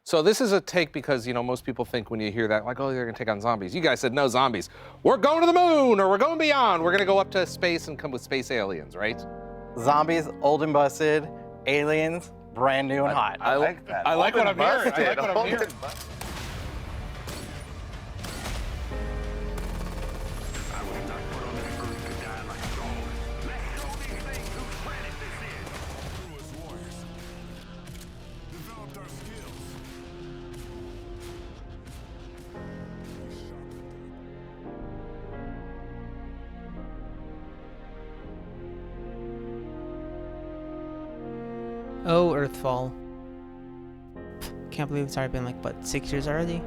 So this is a take because, most people think when you hear that, like, oh, they're gonna take on zombies. You guys said no zombies. We're going to the moon, or we're going beyond. We're gonna go up to space and come with space aliens, right? Zombies, old and busted. Aliens, brand new and hot. I like that. I like what I'm hearing. I like what I'm Old hearing. and busted. Oh, Earthfall. Can't believe it's already been like, what, 6 years already?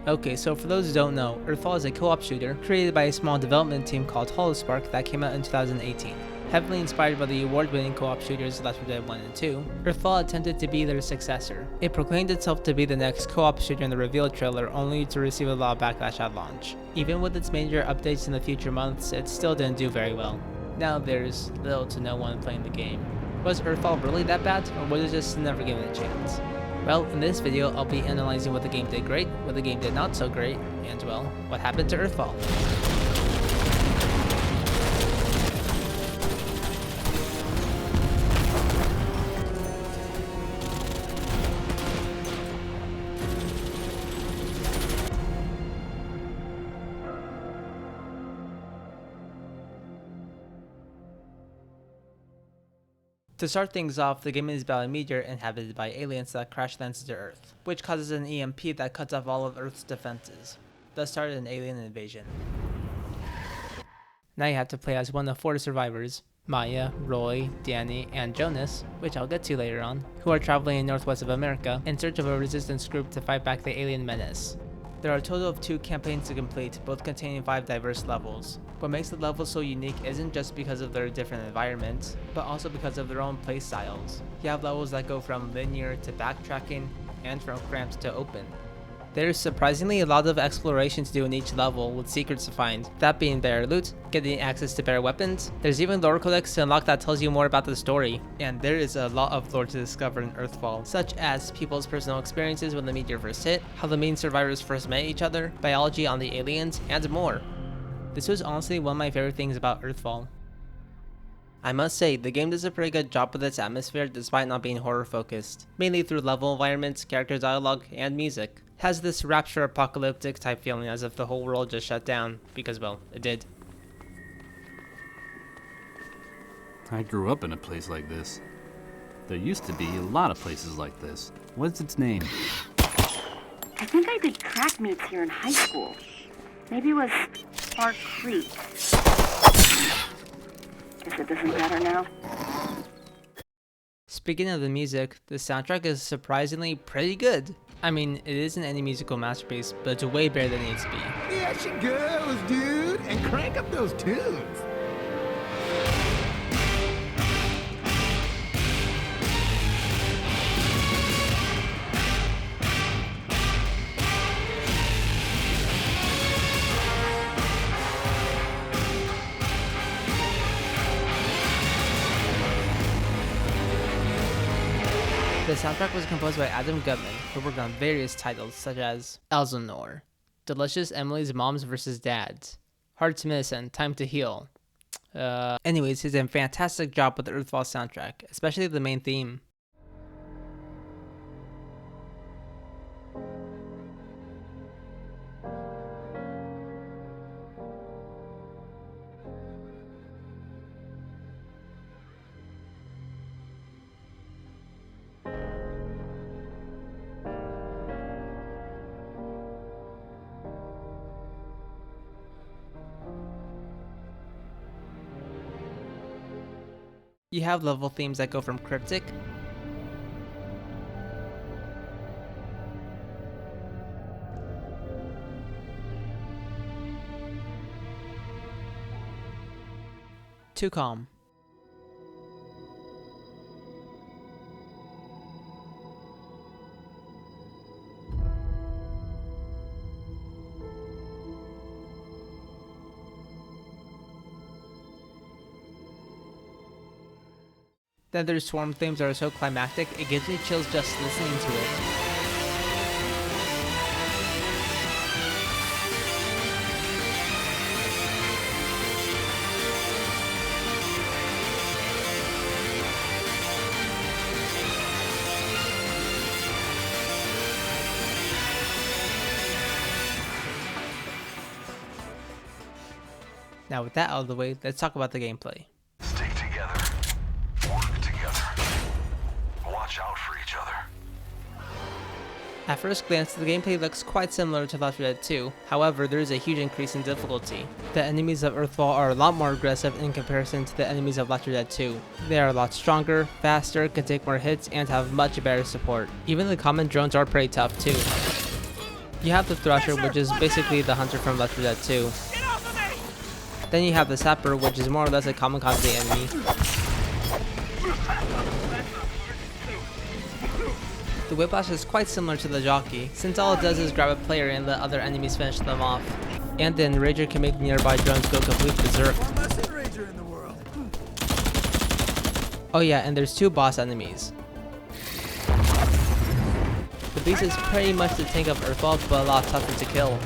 Okay, so for those who don't know, Earthfall is a co-op shooter created by a small development team called Holospark that came out in 2018. Heavily inspired by the award-winning co-op shooters Left 4 Dead 1 and 2, Earthfall attempted to be their successor. It proclaimed itself to be the next co-op shooter in the reveal trailer, only to receive a lot of backlash at launch. Even with its major updates in the future months, it still didn't do very well. Now there's little to no one playing the game. Was Earthfall really that bad, or was it just never given a chance? Well, in this video, I'll be analyzing what the game did great, what the game did not so great, and well, what happened to Earthfall. To start things off, the game is about a meteor inhabited by aliens that crash lands to Earth, which causes an EMP that cuts off all of Earth's defenses, thus started an alien invasion. Now you have to play as one of 4 survivors, Maya, Roy, Danny, and Jonas, which I'll get to later on, who are traveling in northwest of America in search of a resistance group to fight back the alien menace. There are a total of 2 campaigns to complete, both containing 5 diverse levels. What makes the levels so unique isn't just because of their different environments, but also because of their own playstyles. You have levels that go from linear to backtracking, and from cramped to open. There's surprisingly a lot of exploration to do in each level, with secrets to find, that being better loot, getting access to better weapons. There's even lore codex to unlock that tells you more about the story, and there is a lot of lore to discover in Earthfall, such as people's personal experiences when the meteor first hit, how the main survivors first met each other, biology on the aliens, and more. This was honestly one of my favorite things about Earthfall. I must say, the game does a pretty good job with its atmosphere despite not being horror focused, mainly through level environments, character dialogue, and music. It has this rapture apocalyptic type feeling as if the whole world just shut down, because well, it did. I grew up in a place like this. There used to be a lot of places like this. What's its name? I think I did track meets here in high school. Maybe it was Spark Creek. Guess it doesn't matter now. Speaking of the music, the soundtrack is surprisingly pretty good. I mean, it isn't any musical masterpiece, but it's way better than it needs to be. There she goes, dude, and crank up those tunes. The soundtrack was composed by Adam Gutman, who worked on various titles such as Elsinore, Delicious Emily's Moms vs. Dads, Hard to Miss, and Time to Heal. Anyways, he did a fantastic job with the Earthfall soundtrack, especially the main theme. You have level themes that go from cryptic to calm. Then there's swarm themes that are so climactic, it gives me chills just listening to it. Now with that out of the way, let's talk about the gameplay. Stick together. Work together. Watch out for each other. At first glance, the gameplay looks quite similar to Left 4 Dead 2, however there is a huge increase in difficulty. The enemies of Earthfall are a lot more aggressive in comparison to the enemies of Left 4 Dead 2. They are a lot stronger, faster, can take more hits, and have much better support. Even the common drones are pretty tough too. You have the Thrasher, which is basically the hunter from Left 4 Dead 2. Then you have the Sapper, which is more or less a kamikaze enemy. The Whiplash is quite similar to the Jockey, since all it does is grab a player and let other enemies finish them off. And the Enrager can make nearby drones go complete berserk. Oh yeah, and there's 2 boss enemies. The Beast is pretty much the tank of Earthfall, but a lot tougher to kill.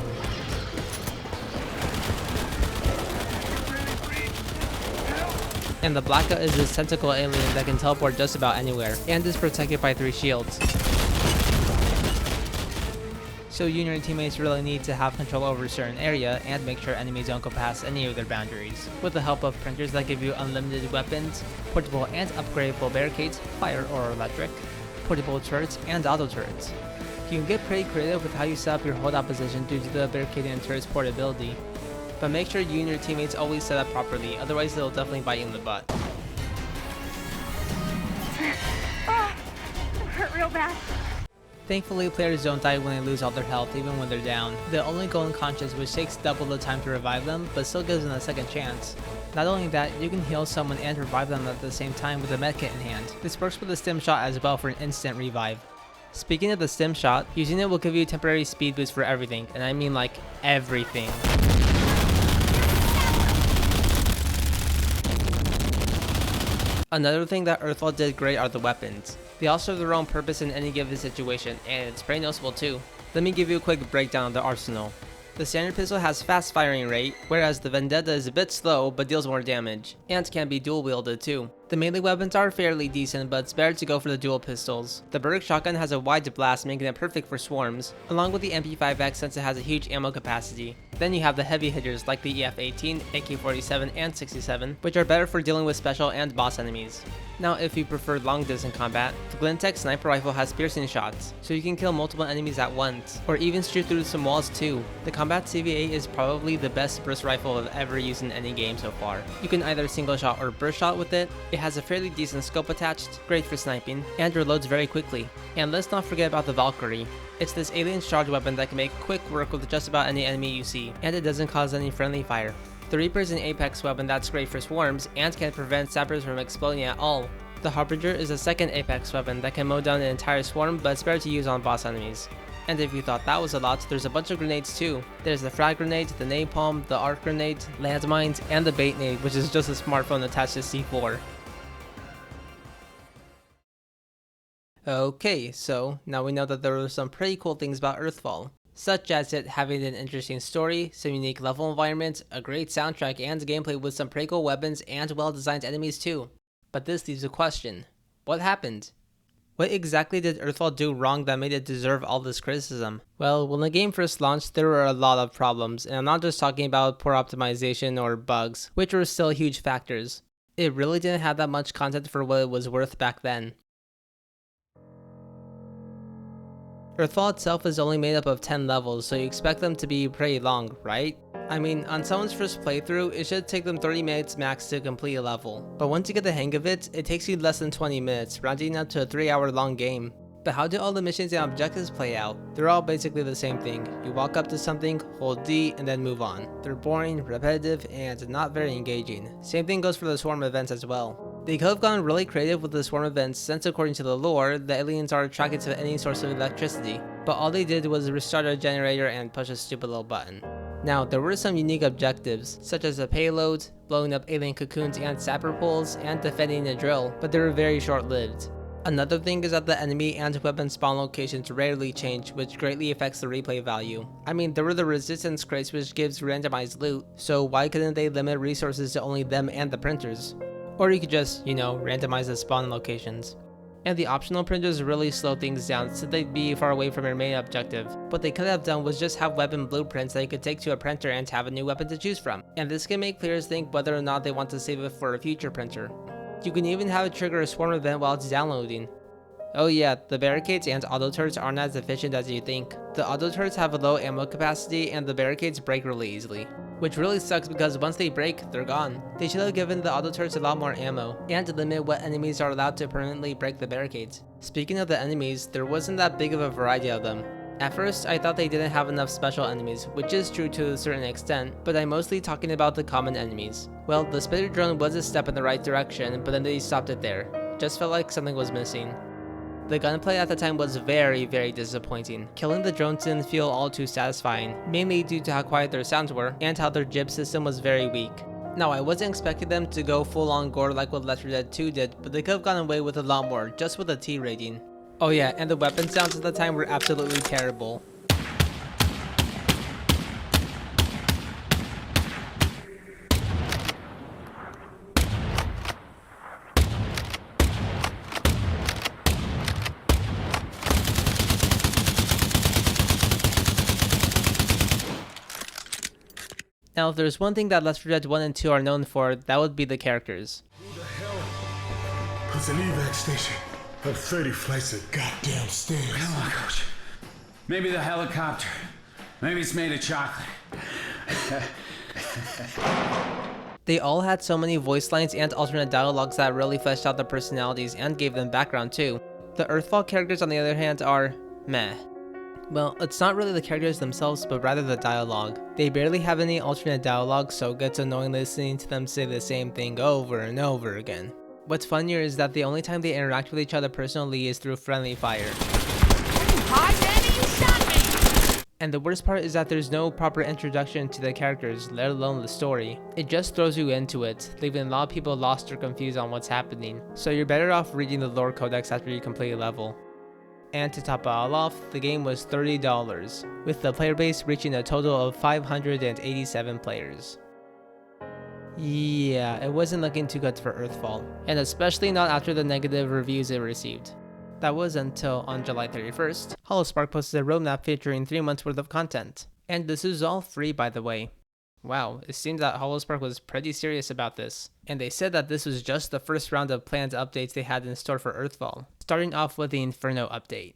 And the Blackout is this tentacle alien that can teleport just about anywhere, and is protected by 3 shields. So you and your teammates really need to have control over a certain area and make sure enemies don't go past any of their boundaries. With the help of printers that give you unlimited weapons, portable and upgradable barricades, fire or electric, portable turrets, and auto turrets. You can get pretty creative with how you set up your holdout position due to the barricade and turret's portability. But make sure you and your teammates always set up properly, otherwise they'll definitely bite you in the butt. Ah, it hurt real bad. Thankfully, players don't die when they lose all their health, even when they're down. They'll only go unconscious, which takes double the time to revive them, but still gives them a second chance. Not only that, you can heal someone and revive them at the same time with a medkit in hand. This works with the stim shot as well for an instant revive. Speaking of the stim shot, using it will give you a temporary speed boost for everything, and I mean like everything. Another thing that Earthfall did great are the weapons. They all serve their own purpose in any given situation, and it's pretty noticeable too. Let me give you a quick breakdown of the arsenal. The standard pistol has fast firing rate, whereas the Vendetta is a bit slow but deals more damage, and can be dual wielded too. The melee weapons are fairly decent, but it's better to go for the dual pistols. The Berg shotgun has a wide blast, making it perfect for swarms, along with the MP5X since it has a huge ammo capacity. Then you have the heavy hitters like the EF-18, AK-47, and 67, which are better for dealing with special and boss enemies. Now if you prefer long distance combat, the Glintech sniper rifle has piercing shots, so you can kill multiple enemies at once, or even shoot through some walls too. The Combat CVA is probably the best burst rifle I've ever used in any game so far. You can either single shot or burst shot with it. It has a fairly decent scope attached, great for sniping, and reloads very quickly. And let's not forget about the Valkyrie. It's this alien charge weapon that can make quick work with just about any enemy you see, and it doesn't cause any friendly fire. The Reaper is an Apex weapon that's great for swarms, and can prevent sappers from exploding at all. The Harbinger is a second Apex weapon that can mow down an entire swarm, but it's better to use on boss enemies. And if you thought that was a lot, there's a bunch of grenades too. There's the frag grenade, the napalm, the arc grenade, landmines, and the bait nade, which is just a smartphone attached to C4. Okay, so now we know that there were some pretty cool things about Earthfall, such as it having an interesting story, some unique level environments, a great soundtrack, and gameplay with some pretty cool weapons and well-designed enemies too. But this leaves a question. What happened? What exactly did Earthfall do wrong that made it deserve all this criticism? Well, when the game first launched, there were a lot of problems, and I'm not just talking about poor optimization or bugs, which were still huge factors. It really didn't have that much content for what it was worth back then. Earthfall itself is only made up of 10 levels, so you expect them to be pretty long, right? I mean, on someone's first playthrough, it should take them 30 minutes max to complete a level. But once you get the hang of it, it takes you less than 20 minutes, rounding up to a 3-hour long game. But how do all the missions and objectives play out? They're all basically the same thing. You walk up to something, hold D, and then move on. They're boring, repetitive, and not very engaging. Same thing goes for the swarm events as well. They could have gone really creative with the swarm events since according to the lore, the aliens are attracted to any source of electricity. But all they did was restart a generator and push a stupid little button. Now, there were some unique objectives, such as the payload, blowing up alien cocoons and sapper poles, and defending a drill, but they were very short-lived. Another thing is that the enemy and weapon spawn locations rarely change, which greatly affects the replay value. I mean, there were the resistance crates which gives randomized loot, so why couldn't they limit resources to only them and the printers? Or you could just, randomize the spawn locations. And the optional printers really slow things down so they'd be far away from your main objective. What they could have done was just have weapon blueprints that you could take to a printer and have a new weapon to choose from. And this can make players think whether or not they want to save it for a future printer. You can even have it trigger a swarm event while it's downloading. Oh yeah, the barricades and auto turrets aren't as efficient as you think. The auto turrets have a low ammo capacity and the barricades break really easily. Which really sucks because once they break, they're gone. They should have given the auto turrets a lot more ammo, and limit what enemies are allowed to permanently break the barricades. Speaking of the enemies, there wasn't that big of a variety of them. At first, I thought they didn't have enough special enemies, which is true to a certain extent, but I'm mostly talking about the common enemies. Well, the spitter drone was a step in the right direction, but then they stopped it there. Just felt like something was missing. The gunplay at the time was very disappointing. Killing the drones didn't feel all too satisfying, mainly due to how quiet their sounds were, and how their jib system was very weak. Now, I wasn't expecting them to go full on gore like what Left 4 Dead 2 did, but they could have gone away with a lot more, just with a T rating. Oh yeah, and the weapon sounds at the time were absolutely terrible. Now, if there's one thing that Left 4 Dead 1 and 2 are known for, that would be the characters. Who the hell puts an evac station up 30 flights of goddamn stairs? Come on, Coach. Maybe the helicopter. Maybe it's made of chocolate. They all had so many voice lines and alternate dialogues that really fleshed out the personalities and gave them background too. The Earthfall characters, on the other hand, are meh. Well, it's not really the characters themselves, but rather the dialogue. They barely have any alternate dialogue, so it gets annoying listening to them say the same thing over and over again. What's funnier is that the only time they interact with each other personally is through friendly fire. Hi, Danny, you shot me! And the worst part is that there's no proper introduction to the characters, let alone the story. It just throws you into it, leaving a lot of people lost or confused on what's happening. So you're better off reading the lore codex after you complete a level. And to top it all off, the game was $30, with the player base reaching a total of 587 players. Yeah, it wasn't looking too good for Earthfall, and especially not after the negative reviews it received. That was until on July 31st, Holospark posted a roadmap featuring 3 months worth of content. And this is all free, by the way. Wow, it seems that Holospark was pretty serious about this, and they said that this was just the first round of planned updates they had in store for Earthfall, starting off with the Inferno update.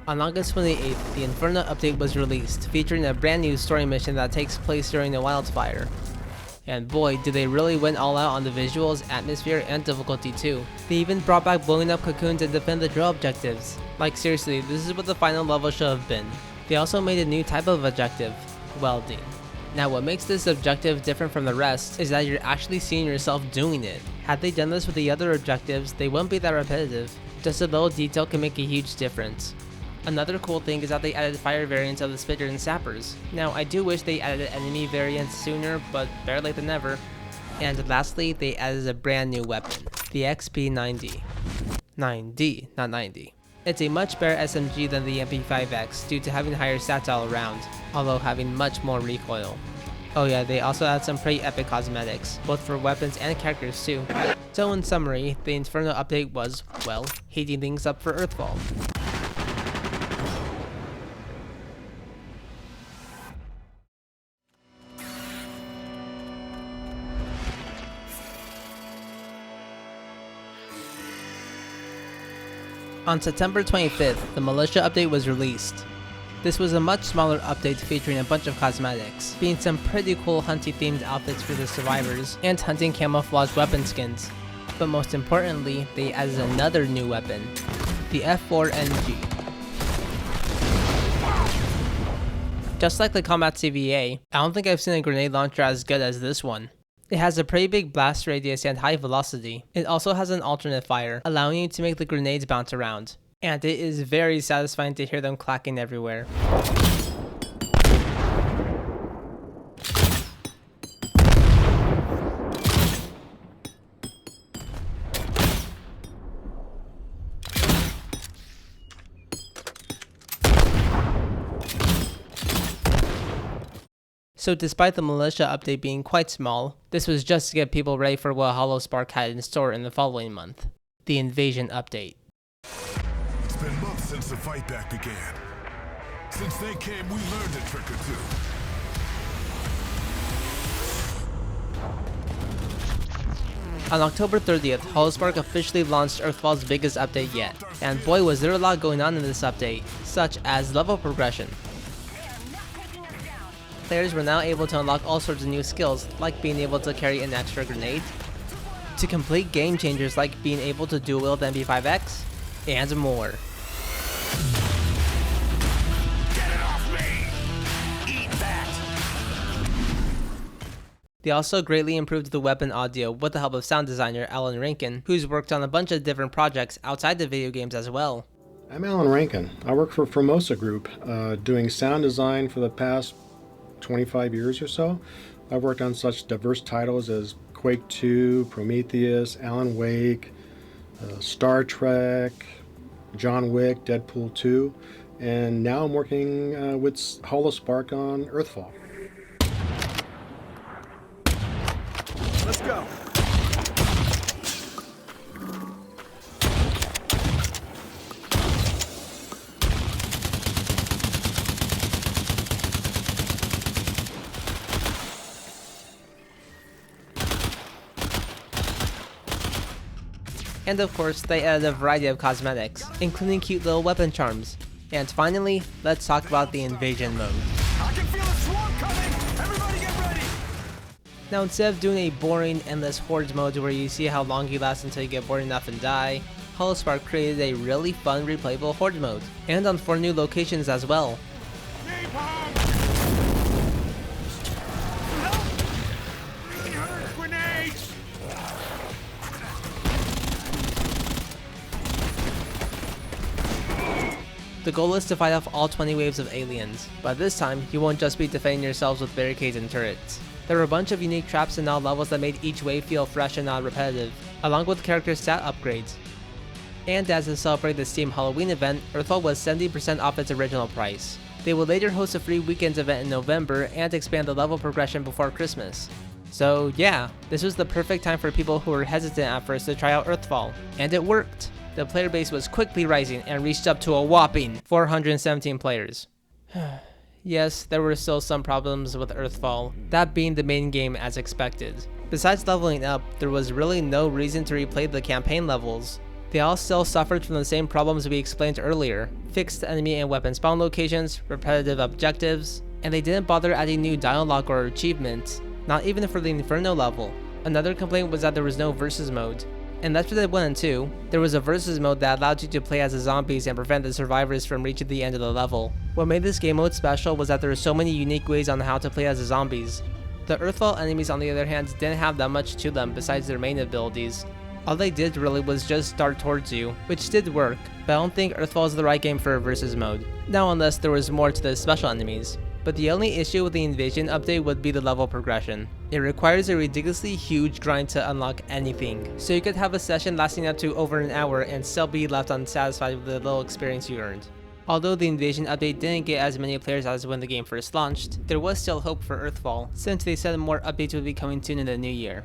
On August 28th, the Inferno update was released, featuring a brand new story mission that takes place during a wildfire. And boy, did they really went all out on the visuals, atmosphere, and difficulty too. They even brought back blowing up cocoons and defend the drill objectives. Like seriously, this is what the final level should have been. They also made a new type of objective, welding. Now what makes this objective different from the rest is that you're actually seeing yourself doing it. Had they done this with the other objectives, they wouldn't be that repetitive. Just a little detail can make a huge difference. Another cool thing is that they added fire variants of the spitters and sappers. Now I do wish they added enemy variants sooner, but better late than never. And lastly, they added a brand new weapon, the XP90. 9D, not 90. It's a much better SMG than the MP5X due to having higher stats all around, although having much more recoil. Oh yeah, they also add some pretty epic cosmetics, both for weapons and characters too. So in summary, the Inferno update was, well, heating things up for Earthfall. On September 25th, the Militia update was released. This was a much smaller update featuring a bunch of cosmetics, being some pretty cool hunting themed outfits for the survivors, and hunting camouflage weapon skins. But most importantly, they added another new weapon, the F4NG. Just like the Combat CVA, I don't think I've seen a grenade launcher as good as this one. It has a pretty big blast radius and high velocity. It also has an alternate fire, allowing you to make the grenades bounce around. And it is very satisfying to hear them clacking everywhere. So despite the militia update being quite small, this was just to get people ready for what Holospark had in store in the following month, the Invasion update. It's been months since the fight back began. Since they came, we learned a trick or two. On October 30th, Holospark officially launched Earthfall's biggest update yet, and boy was there a lot going on in this update, such as level progression. Players were now able to unlock all sorts of new skills, like being able to carry an extra grenade, to complete game changers like being able to dual wield the MP5X, and more. They also greatly improved the weapon audio with the help of sound designer Alan Rankin, who's worked on a bunch of different projects outside the video games as well. I'm Alan Rankin. I work for Formosa Group, doing sound design for the past 25 years or so. I've worked on such diverse titles as Quake 2, Prometheus, Alan Wake, Star Trek, John Wick, Deadpool 2, and now I'm working with Holospark on Earthfall. Let's go. And of course, they added a variety of cosmetics, including cute little weapon charms. And finally, let's talk about the Invasion mode. I can feel a swarm coming. Everybody get ready. Now instead of doing a boring, endless Hordes mode where you see how long you last until you get bored enough and die, Holospark created a really fun, replayable Horde mode, and on 4 new locations as well. The goal is to fight off all 20 waves of aliens, but this time you won't just be defending yourselves with barricades and turrets. There were a bunch of unique traps in all levels that made each wave feel fresh and not repetitive, along with character stat upgrades. And as to celebrate the Steam Halloween event, Earthfall was 70% off its original price. They will later host a free weekends event in November and expand the level progression before Christmas. So yeah, this was the perfect time for people who were hesitant at first to try out Earthfall, and it worked! The player base was quickly rising and reached up to a whopping 417 players. Yes, there were still some problems with Earthfall, that being the main game as expected. Besides leveling up, there was really no reason to replay the campaign levels. They all still suffered from the same problems we explained earlier: fixed enemy and weapon spawn locations, repetitive objectives, and they didn't bother adding new dialogue or achievements, not even for the Inferno level. Another complaint was that there was no versus mode. And that's what they went into. There was a versus mode that allowed you to play as the zombies and prevent the survivors from reaching the end of the level. What made this game mode special was that there were so many unique ways on how to play as the zombies. The Earthfall enemies on the other hand didn't have that much to them besides their main abilities. All they did really was just start towards you, which did work, but I don't think Earthfall is the right game for a versus mode. Now unless there was more to the special enemies. But the only issue with the Invasion update would be the level progression. It requires a ridiculously huge grind to unlock anything, so you could have a session lasting up to over an hour and still be left unsatisfied with the little experience you earned. Although the Invasion update didn't get as many players as when the game first launched, there was still hope for Earthfall, since they said more updates would be coming soon in the new year.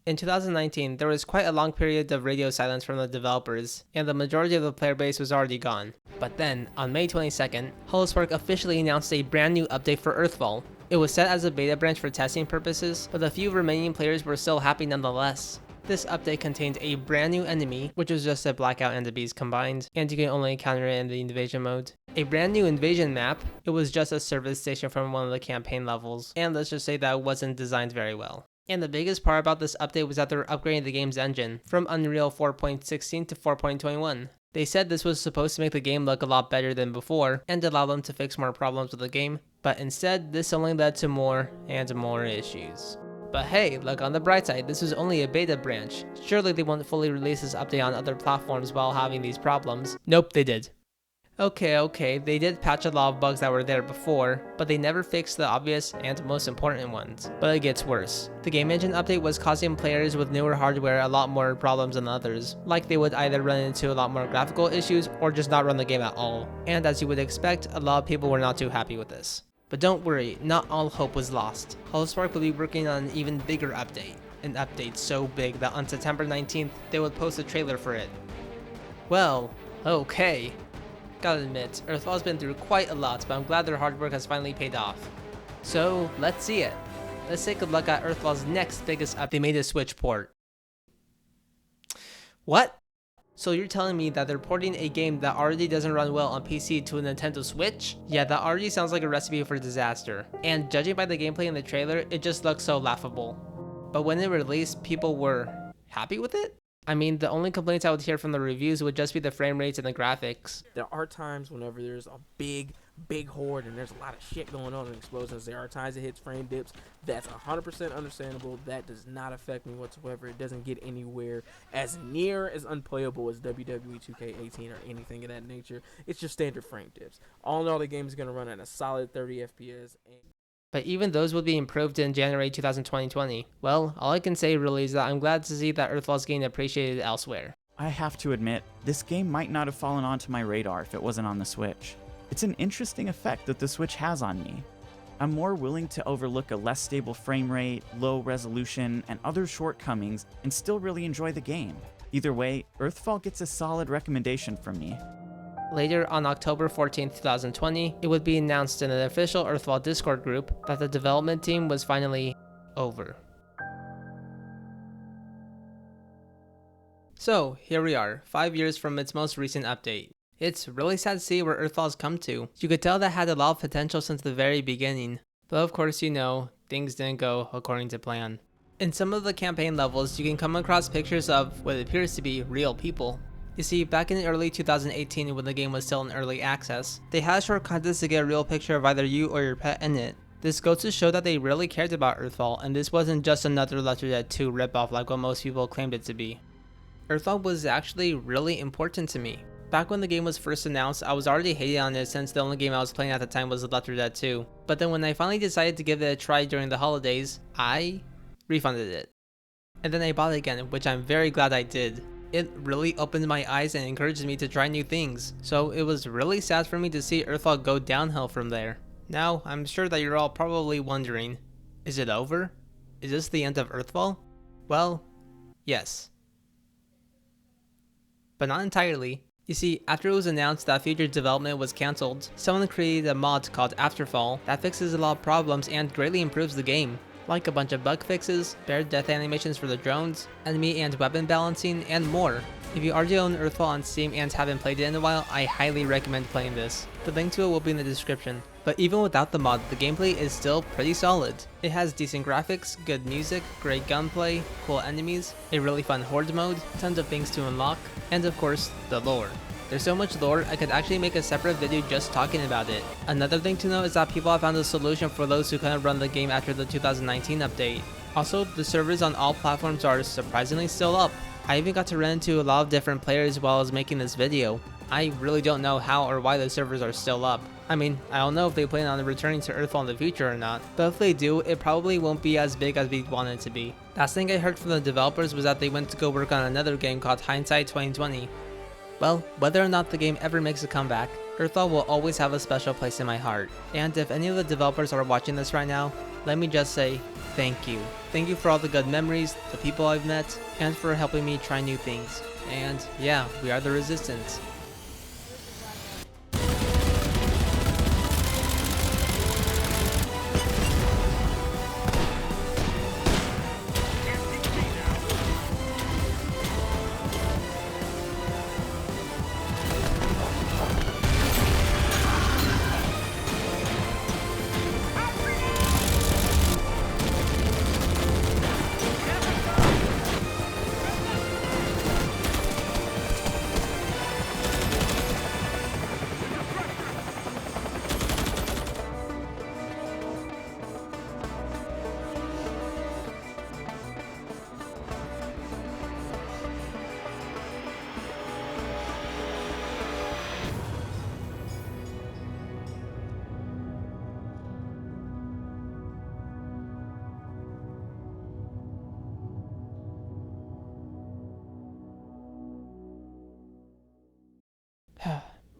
In 2019, there was quite a long period of radio silence from the developers, and the majority of the player base was already gone. But then, on May 22nd, Holospark officially announced a brand new update for Earthfall. It was set as a beta branch for testing purposes, but a few remaining players were still happy nonetheless. This update contained a brand new enemy, which was just a Blackout and the Beast combined, and you can only encounter it in the Invasion mode. A brand new Invasion map, it was just a service station from one of the campaign levels, and let's just say that it wasn't designed very well. And the biggest part about this update was that they were upgrading the game's engine from Unreal 4.16 to 4.21. They said this was supposed to make the game look a lot better than before and allow them to fix more problems with the game, but instead this only led to more and more issues. But hey, look on the bright side, this was only a beta branch. Surely they won't fully release this update on other platforms while having these problems. Nope, they did. Okay, they did patch a lot of bugs that were there before, but they never fixed the obvious and most important ones. But it gets worse. The game engine update was causing players with newer hardware a lot more problems than others, like they would either run into a lot more graphical issues or just not run the game at all. And as you would expect, a lot of people were not too happy with this. But don't worry, not all hope was lost. Holospark will be working on an even bigger update. An update so big that on September 19th, they would post a trailer for it. Well, okay. Gotta admit, Earthfall's been through quite a lot, but I'm glad their hard work has finally paid off. So, let's see it. Let's take a look at Earthfall's next biggest update. They made a Switch port. What? So you're telling me that they're porting a game that already doesn't run well on PC to a Nintendo Switch? Yeah, that already sounds like a recipe for disaster. And judging by the gameplay in the trailer, it just looks so laughable. But when it released, people were happy with it? I mean, the only complaints I would hear from the reviews would just be the frame rates and the graphics. There are times whenever there's a big horde and there's a lot of shit going on and explosions. There are times it hits frame dips. That's 100% understandable. That does not affect me whatsoever. It doesn't get anywhere as near as unplayable as WWE 2K18 or anything of that nature. It's just standard frame dips. All in all, the game is going to run at a solid 30 FPS. But even those would be improved in January 2020. Well, all I can say really is that I'm glad to see that Earthfall's getting appreciated elsewhere. I have to admit, this game might not have fallen onto my radar if it wasn't on the Switch. It's an interesting effect that the Switch has on me. I'm more willing to overlook a less stable frame rate, low resolution, and other shortcomings and still really enjoy the game. Either way, Earthfall gets a solid recommendation from me. Later, on October 14, 2020, it would be announced in an official Earthfall Discord group that the development team was finally over. So, here we are, 5 years from its most recent update. It's really sad to see where Earthfall's come to. You could tell that had a lot of potential since the very beginning. But of course, you know, things didn't go according to plan. In some of the campaign levels, you can come across pictures of what appears to be real people. You see, back in early 2018 when the game was still in early access, they had a short contest to get a real picture of either you or your pet in it. This goes to show that they really cared about Earthfall, and this wasn't just another Left 4 Dead 2 ripoff like what most people claimed it to be. Earthfall was actually really important to me. Back when the game was first announced, I was already hating on it since the only game I was playing at the time was Left 4 Dead 2. But then when I finally decided to give it a try during the holidays, I refunded it. And then I bought it again, which I'm very glad I did. It really opened my eyes and encouraged me to try new things, so it was really sad for me to see Earthfall go downhill from there. Now, I'm sure that you're all probably wondering, is it over? Is this the end of Earthfall? Well, yes. But not entirely. You see, after it was announced that future development was cancelled, someone created a mod called Afterfall that fixes a lot of problems and greatly improves the game. Like a bunch of bug fixes, better death animations for the drones, enemy and weapon balancing, and more. If you already own Earthfall on Steam and haven't played it in a while, I highly recommend playing this. The link to it will be in the description. But even without the mod, the gameplay is still pretty solid. It has decent graphics, good music, great gunplay, cool enemies, a really fun horde mode, tons of things to unlock, and of course, the lore. There's so much lore, I could actually make a separate video just talking about it. Another thing to note is that people have found a solution for those who couldn't run the game after the 2019 update. Also, the servers on all platforms are surprisingly still up. I even got to run into a lot of different players while I was making this video. I really don't know how or why the servers are still up. I mean, I don't know if they plan on returning to Earthfall in the future or not, but if they do, it probably won't be as big as we want it to be. Last thing I heard from the developers was that they went to go work on another game called Hindsight 2020. Well, whether or not the game ever makes a comeback, Earthfall will always have a special place in my heart. And if any of the developers are watching this right now, let me just say, thank you. Thank you for all the good memories, the people I've met, and for helping me try new things. And yeah, we are the Resistance.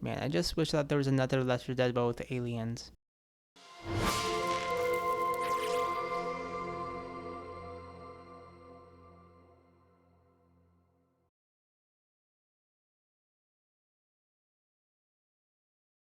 Man, I just wish that there was another Left 4 Dead but with aliens.